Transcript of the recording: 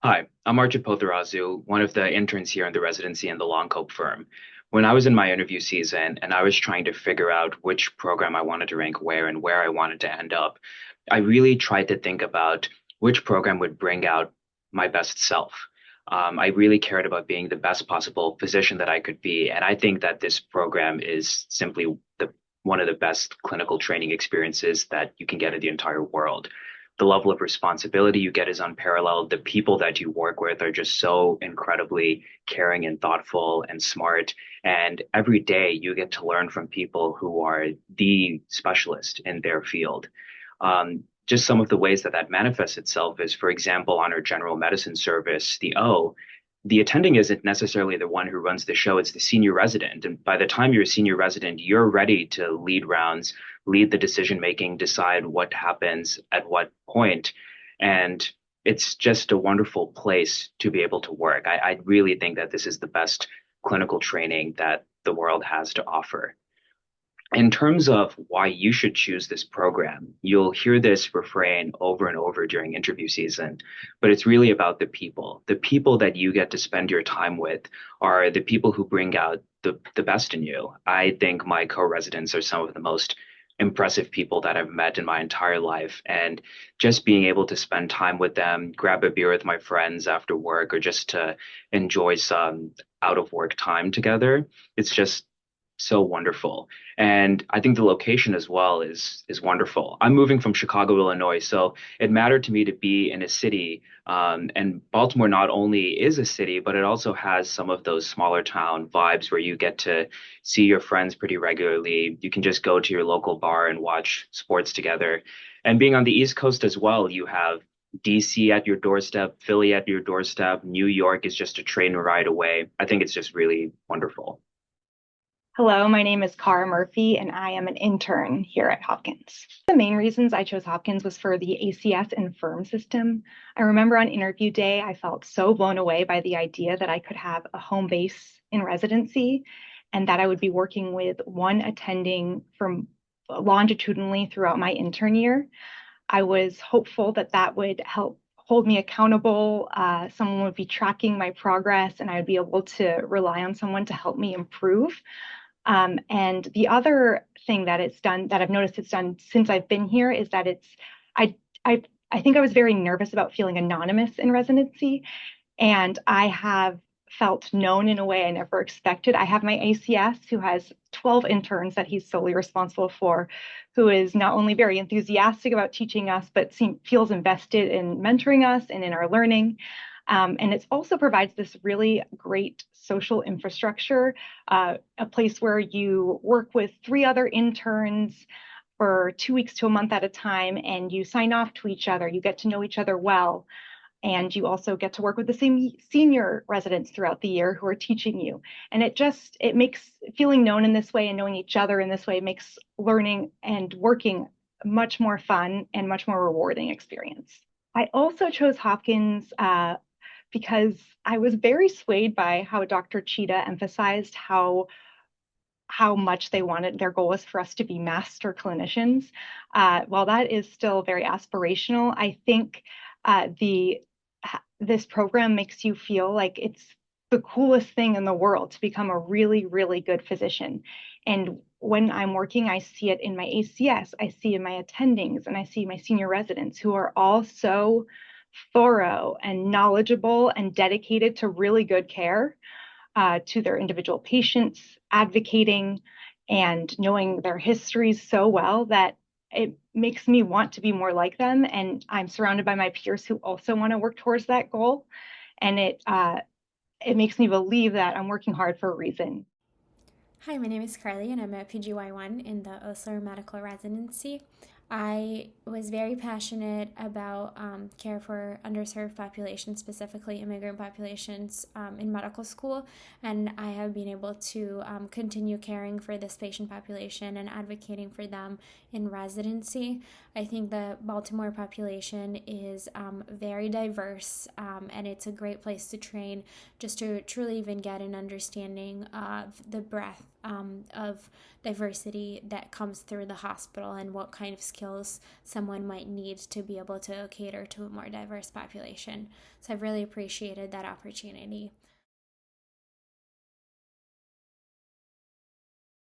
Hi, I'm Archit Potharazu, one of the interns here in the residency in the Long Cope firm. When I was in my interview season and I was trying to figure out which program I wanted to rank where and where I wanted to end up, I really tried to think about which program would bring out my best self. I really cared about being the best possible physician that I could be, and I think that this program is simply one of the best clinical training experiences that you can get in the entire world. The level of responsibility you get is unparalleled. The people that you work with are just so incredibly caring and thoughtful and smart. And every day you get to learn from people who are the specialist in their field. Just some of the ways that that manifests itself is, for example, on our general medicine service, the attending isn't necessarily the one who runs the show, it's the senior resident. And by the time you're a senior resident, you're ready to lead rounds, lead the decision making, decide what happens at what point. And it's just a wonderful place to be able to work. I really think that this is the best clinical training that the world has to offer. In terms of why you should choose this program, you'll hear this refrain over and over during interview season, but it's really about the people. The people that you get to spend your time with are the people who bring out the best in you. I think my co-residents are some of the most impressive people that I've met in my entire life. And just being able to spend time with them, grab a beer with my friends after work, or just to enjoy some out of work time together, it's just so wonderful. And I think the location as well is wonderful. I'm moving from Chicago, Illinois, so it mattered to me to be in a city. And Baltimore not only is a city, but it also has some of those smaller town vibes where you get to see your friends pretty regularly. You can just go to your local bar and watch sports together. And being on the East Coast as well, you have DC at your doorstep, Philly at your doorstep, New York is just a train ride away. I think it's just really wonderful. Hello, my name is Cara Murphy, and I am an intern here at Hopkins. The main reasons I chose Hopkins was for the ACS and firm system. I remember on interview day, I felt so blown away by the idea that I could have a home base in residency and that I would be working with one attending from longitudinally throughout my intern year. I was hopeful that that would help hold me accountable. Someone would be tracking my progress, and I would be able to rely on someone to help me improve. And the other thing that it's done that I've noticed it's done since I've been here is that I I I think I was very nervous about feeling anonymous in residency, and I have felt known in a way I never expected. I have my ACS who has 12 interns that he's solely responsible for, who is not only very enthusiastic about teaching us, but feels invested in mentoring us and in our learning. And it also provides this really great social infrastructure, a place where you work with three other interns for 2 weeks to a month at a time, and you sign off to each other. You get to know each other well, and you also get to work with the same senior residents throughout the year who are teaching you. And it makes feeling known in this way and knowing each other in this way makes learning and working much more fun and much more rewarding experience. I also chose Hopkins because I was very swayed by how Dr. Cheetah emphasized how much they wanted their goal was for us to be master clinicians. While that is still very aspirational, I think the this program makes you feel like it's the coolest thing in the world to become a really, really good physician. And when I'm working, I see it in my ACS, I see in my attendings, and I see my senior residents who are all so thorough and knowledgeable and dedicated to really good care to their individual patients, advocating and knowing their histories so well that it makes me want to be more like them. And I'm surrounded by my peers who also want to work towards that goal. And it makes me believe that I'm working hard for a reason. Hi, my name is Carly, and I'm a PGY1 in the Osler Medical Residency. I was very passionate about care for underserved populations, specifically immigrant populations, in medical school, and I have been able to continue caring for this patient population and advocating for them in residency. I think the Baltimore population is very diverse, and it's a great place to train just to truly even get an understanding of the breadth of diversity that comes through the hospital and what kind of skills someone might need to be able to cater to a more diverse population. So I've really appreciated that opportunity.